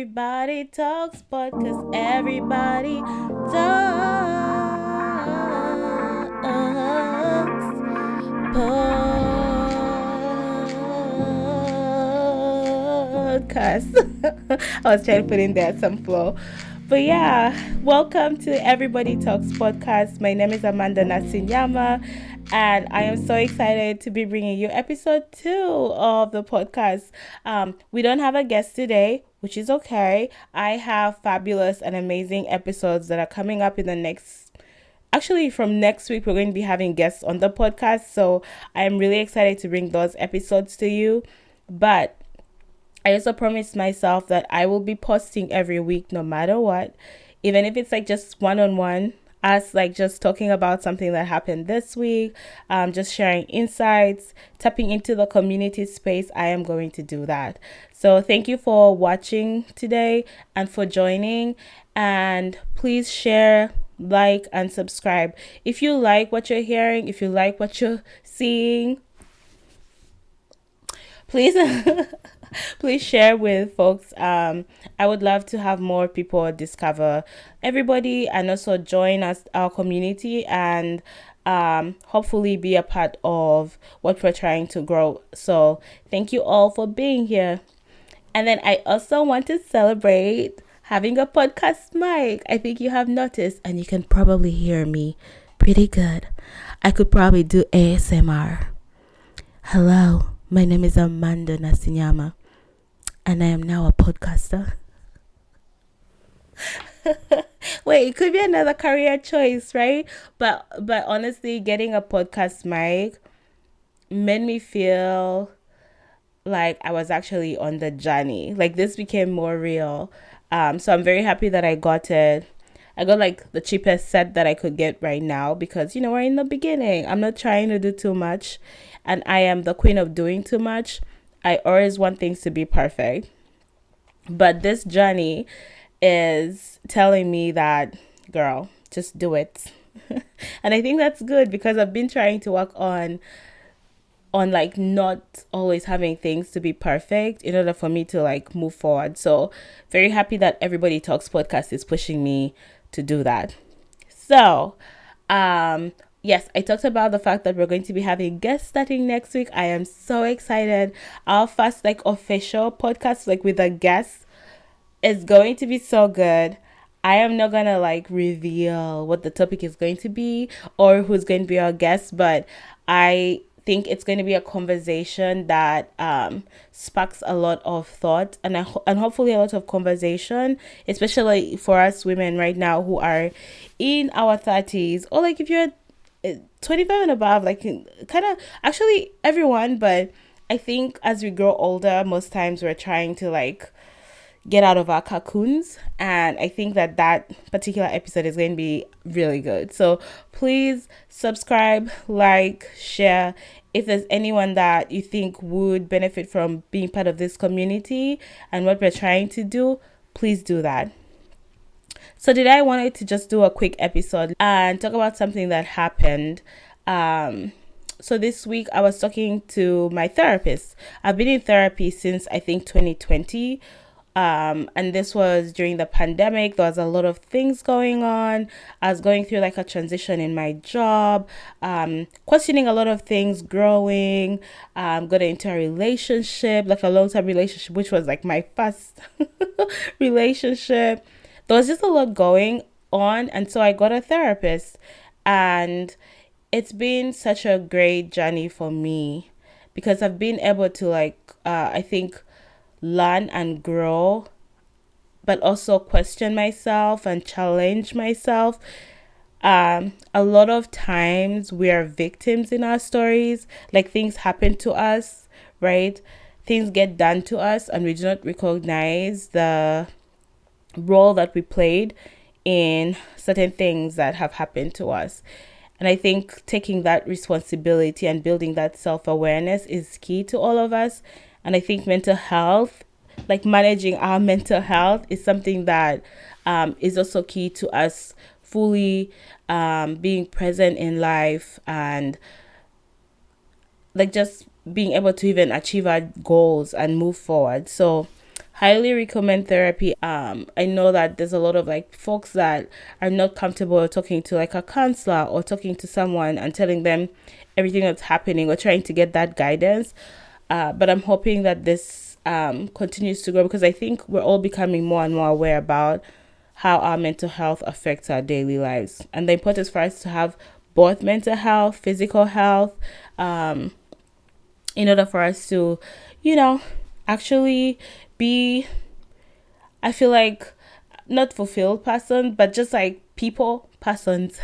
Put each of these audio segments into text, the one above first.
Everybody talks podcast. Everybody talks podcast. I was trying to put in there some flow. But yeah, welcome to Everybody Talks podcast. My name is Amanda Nasinyama, and I am so excited to be bringing you episode 2 of the podcast. We don't have a guest today, which is okay. I have fabulous and amazing episodes that are coming up in the next. Actually, from next week, we're going to be having guests on the podcast. So I'm really excited to bring those episodes to you. But I also promised myself that I will be posting every week no matter what, even if it's like just one on one, us like just talking about something that happened this week, just sharing insights, tapping into the community space. I am going to do that. So thank you for watching today and for joining. And please share, like, and subscribe. If you like what you're hearing, if you like what you're seeing, please please share with folks. I would love to have more people discover everybody and also join us, our community, and hopefully be a part of what we're trying to grow. So thank you all for being here. And then I also want to celebrate having a podcast mic. I think you have noticed, and you can probably hear me pretty good. I could probably do ASMR. Hello, my name is Amanda Nasinyama, and I am now a podcaster. Wait, it could be another career choice, right? But honestly, getting a podcast mic made me feel like I was actually on the journey. Like this became more real. So I'm very happy that I got it. I got like the cheapest set that I could get right now because we're in the beginning. I'm not trying to do too much, and I am the queen of doing too much. I always want things to be perfect. But this journey is telling me that, girl, just do it. And I think that's good because I've been trying to work on like not always having things to be perfect in order for me to like move forward. So very happy that Everybody Talks podcast is pushing me to do that. So yes, I talked about the fact that we're going to be having guests starting next week. I am so excited. Our first like official podcast like with a guest is going to be so good. I am not gonna like reveal what the topic is going to be or who's going to be our guest, but I think it's going to be a conversation that sparks a lot of thought and hopefully a lot of conversation, especially for us women right now who are in our 30s, or like if you're 25 and above, like kind of actually everyone. But I think as we grow older, most times we're trying to like get out of our cocoons, and I think that particular episode is going to be really good. So please subscribe, like, share. If there's anyone that you think would benefit from being part of this community and what we're trying to do, please do that. So today I wanted to just do a quick episode and talk about something that happened. So this week I was talking to my therapist. I've been in therapy since I think 2020. And this was during the pandemic. There was a lot of things going on. I was going through like a transition in my job, questioning a lot of things, growing, got into a relationship, like a long-term relationship, which was like my first relationship. There was just a lot going on, and so I got a therapist, and it's been such a great journey for me because I've been able to like I think learn and grow, but also question myself and challenge myself. A lot of times we are victims in our stories, like things happen to us, right? Things get done to us, and we do not recognize the role that we played in certain things that have happened to us. And I think taking that responsibility and building that self-awareness is key to all of us. And I think mental health, like managing our mental health, is something that is also key to us fully being present in life and like just being able to even achieve our goals and move forward. So highly recommend therapy. I know that there's a lot of like folks that are not comfortable talking to like a counselor or talking to someone and telling them everything that's happening or trying to get that guidance. But I'm hoping that this continues to grow, because I think we're all becoming more and more aware about how our mental health affects our daily lives, and the importance for us to have both mental health, physical health, in order for us to, you know, actually be, I feel like, not fulfilled person, but just like people, persons.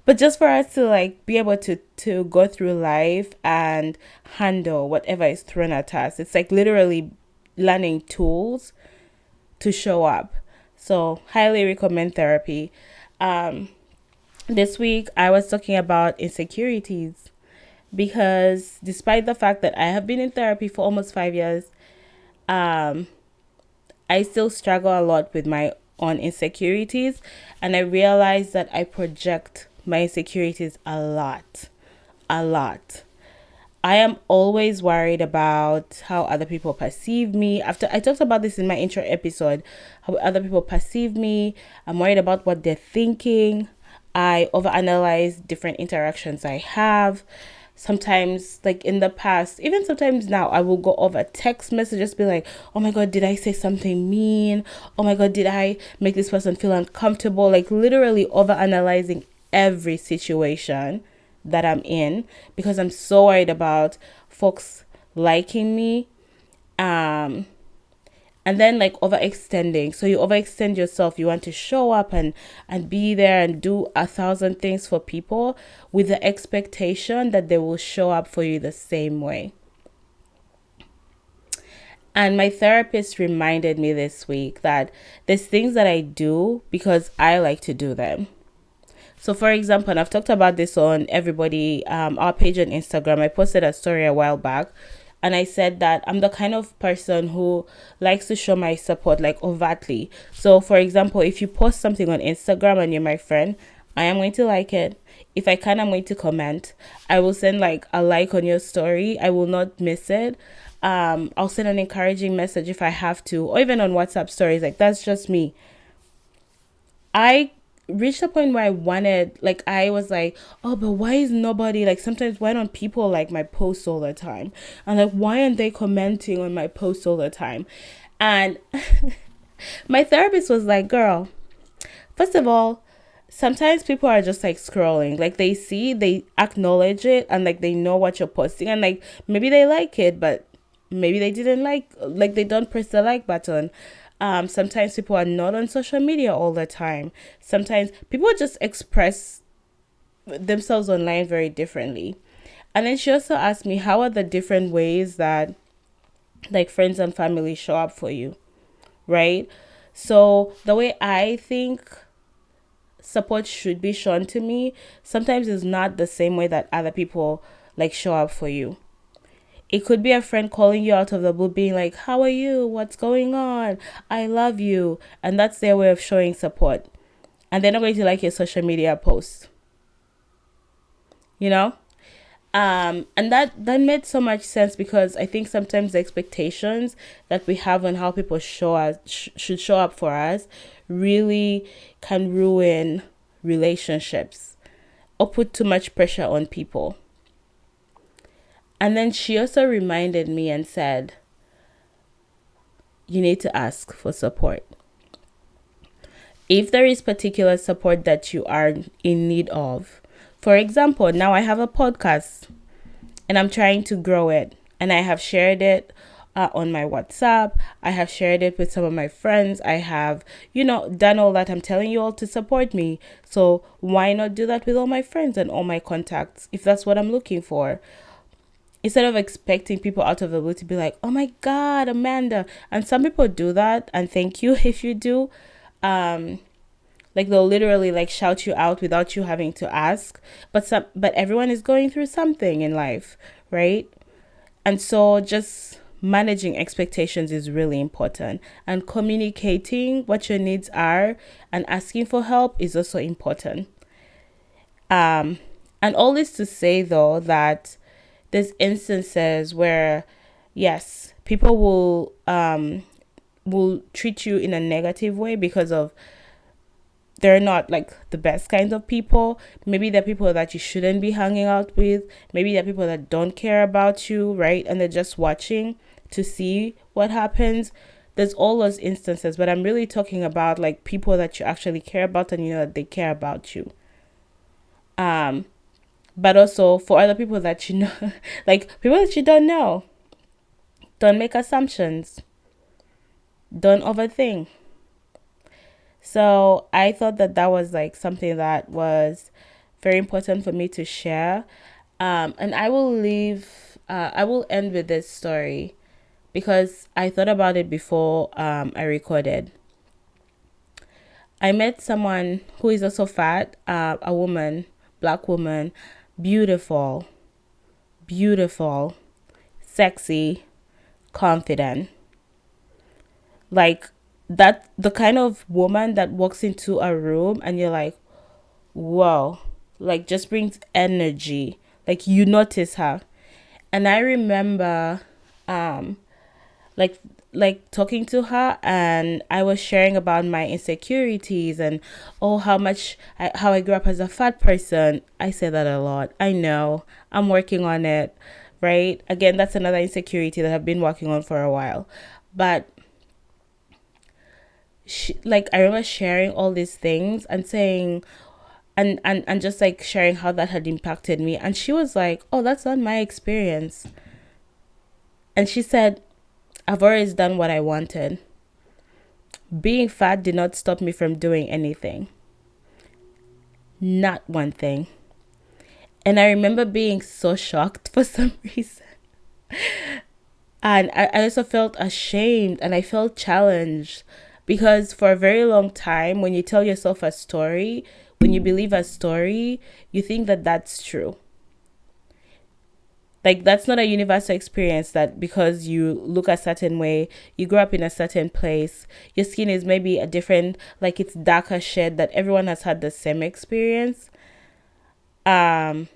But just for us to like be able to go through life and handle whatever is thrown at us. It's like literally learning tools to show up. So highly recommend therapy. This week I was talking about insecurities, because despite the fact that I have been in therapy for almost 5 years, um, I still struggle a lot with my own insecurities, and I realize that I project my insecurities a lot. A lot. I am always worried about how other people perceive me. After I talked about this in my intro episode, how other people perceive me. I'm worried about what they're thinking. I overanalyze different interactions I have. Sometimes, like in the past, even sometimes now, I will go over text messages, be like, oh my God, did I say something mean? Oh my God, did I make this person feel uncomfortable? Like literally overanalyzing every situation that I'm in, because I'm so worried about folks liking me. And then like overextending. So you overextend yourself. You want to show up and be there and do 1,000 things for people with the expectation that they will show up for you the same way. And my therapist reminded me this week that there's things that I do because I like to do them. So for example, and I've talked about this on everybody, our page on Instagram. I posted a story a while back, and I said that I'm the kind of person who likes to show my support like overtly. So for example, if you post something on Instagram and you're my friend, I am going to like it. If I can, I'm going to comment. I will send like a like on your story. I will not miss it. I'll send an encouraging message if I have to, or even on WhatsApp stories. Like that's just me. I reached a point where I was like, oh, but why is nobody, like, sometimes why don't people like my posts all the time? And like, why aren't they commenting on my posts all the time? And my therapist was like, girl, first of all, sometimes people are just like scrolling, like they acknowledge it, and like they know what you're posting, and like maybe they like it, but maybe they didn't like they don't press the like button. Sometimes people are not on social media all the time. Sometimes people just express themselves online very differently. And then she also asked me, how are the different ways that like friends and family show up for you, right? So the way I think support should be shown to me sometimes is not the same way that other people like show up for you. It could be a friend calling you out of the blue, being like, how are you? What's going on? I love you. And that's their way of showing support. And they're not going to like your social media post. You know? And that made so much sense, because I think sometimes the expectations that we have on how people should show up for us really can ruin relationships or put too much pressure on people. And then she also reminded me and said, you need to ask for support. If there is particular support that you are in need of, for example, now I have a podcast and I'm trying to grow it, and I have shared it on my WhatsApp. I have shared it with some of my friends. I have, done all that. I'm telling you all to support me. So why not do that with all my friends and all my contacts if that's what I'm looking for? Instead of expecting people out of the blue to be like, oh my God, Amanda. And some people do that, and thank you if you do. Like they'll literally like shout you out without you having to ask. But everyone is going through something in life, right? And so just managing expectations is really important. And communicating what your needs are and asking for help is also important. And all this to say though that there's instances where Yes, people will treat you in a negative way because of they're not like the best kinds of people. Maybe they're people that you shouldn't be hanging out with. Maybe they're people that don't care about you, right? And they're just watching to see what happens. There's all those instances, but I'm really talking about like people that you actually care about and you know that they care about you. Um, but also for other people that you know, like people that you don't know, don't make assumptions, don't overthink. So I thought that that was like something that was very important for me to share. And I will end with this story because I thought about it before I recorded. I met someone who is also fat, a woman, black woman, beautiful, beautiful, sexy, confident. Like that, the kind of woman that walks into a room and you're like, whoa, like just brings energy. Like you notice her. And I remember um like talking to her and I was sharing about my insecurities and oh how I grew up as a fat person. I say that a lot. I know. I'm working on it. Right? Again, that's another insecurity that I've been working on for a while. But like I remember sharing all these things and saying and just like sharing how that had impacted me, and she was like, oh, that's not my experience. And she said, I've always done what I wanted. Being fat did not stop me from doing anything, not one thing. And I remember being so shocked for some reason. And I also felt ashamed and I felt challenged because for a very long time, when you tell yourself a story, when you believe a story, you think that that's true. Like that's not a universal experience that because you look a certain way, you grew up in a certain place, your skin is maybe a different, like it's darker shade, that everyone has had the same experience. Um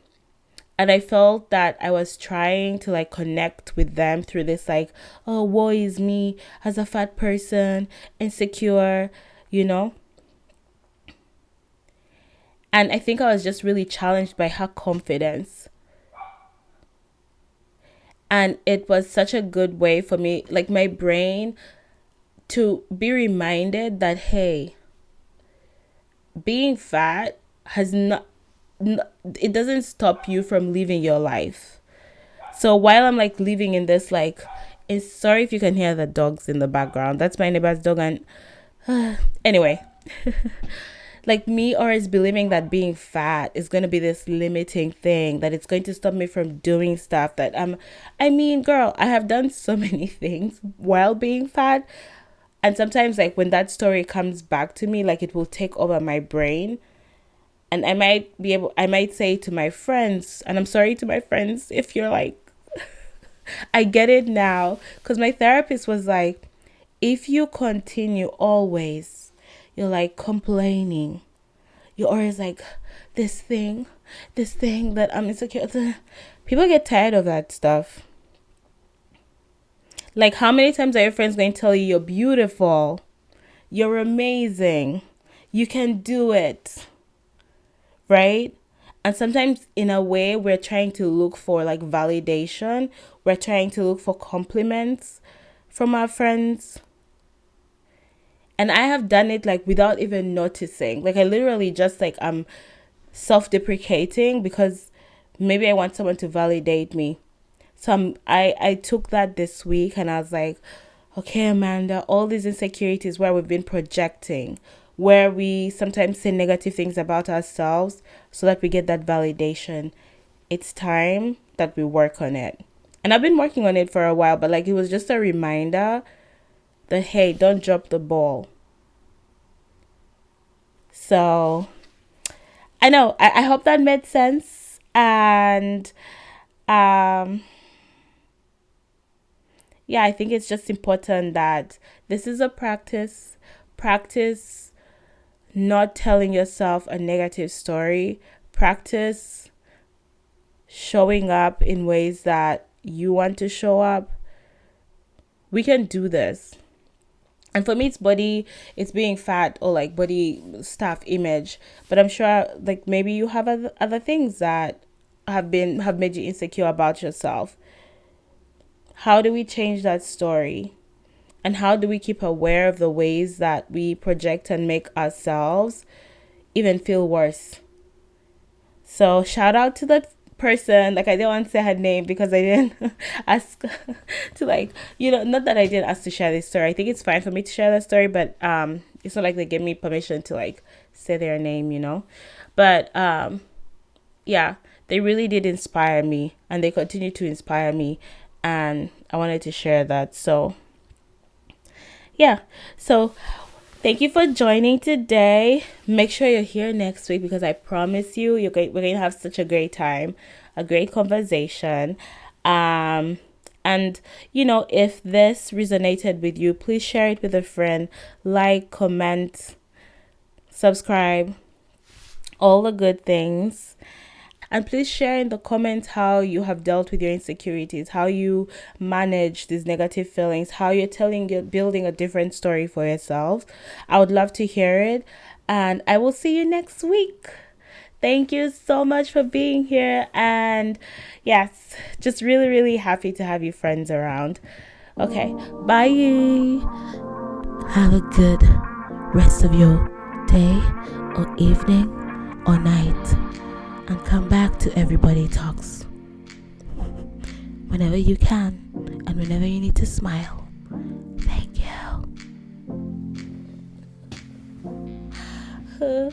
and I felt that I was trying to like connect with them through this like, oh, woe is me as a fat person, insecure, you know? And I think I was just really challenged by her confidence. And it was such a good way for me, like my brain, to be reminded that, hey, being fat has not, it doesn't stop you from living your life. So while I'm like living in this, like, it's sorry if you can hear the dogs in the background. That's my neighbor's dog. And anyway, like me always believing that being fat is going to be this limiting thing, that it's going to stop me from doing stuff that I mean, girl, I have done so many things while being fat. And sometimes like when that story comes back to me, like it will take over my brain. And I might say to my friends, and I'm sorry to my friends if you're like, I get it now. Because my therapist was like, if you continue always, you're like complaining. You're always like, this thing that I'm insecure. People get tired of that stuff. Like, how many times are your friends going to tell you you're beautiful? You're amazing. You can do it. Right? And sometimes, in a way, we're trying to look for like validation. We're trying to look for compliments from our friends. And I have done it like without even noticing. Like, I literally just like, I'm self-deprecating because maybe I want someone to validate me. So I took that this week and I was like, okay, Amanda, all these insecurities where we've been projecting, where we sometimes say negative things about ourselves so that we get that validation. It's time that we work on it. And I've been working on it for a while, but like it was just a reminder that, hey, don't drop the ball. So I know, I hope that made sense. And um yeah, I think it's just important that this is a practice. Practice not telling yourself a negative story. Practice showing up in ways that you want to show up. We can do this. And for me, it's being fat or like body stuff image. But I'm sure like maybe you have other things that have made you insecure about yourself. How do we change that story? And how do we keep aware of the ways that we project and make ourselves even feel worse? So shout out to the person. Like, I didn't want to say her name because I didn't ask to, like, not that I didn't ask to share this story. I think it's fine for me to share that story, but it's not like they gave me permission to like say their name. But yeah, they really did inspire me, and they continue to inspire me, and I wanted to share that. So yeah, so thank you for joining today. Make sure you're here next week, because I promise you, we're going to have such a great time, a great conversation. And if this resonated with you, please share it with a friend, like, comment, subscribe, all the good things. And please share in the comments how you have dealt with your insecurities, how you manage these negative feelings, how you're building a different story for yourself. I would love to hear it. And I will see you next week. Thank you so much for being here. And yes, just really, really happy to have you friends around. Okay, bye. Have a good rest of your day or evening or night. And come back to Everybody Talks whenever you can and whenever you need to smile. Thank you.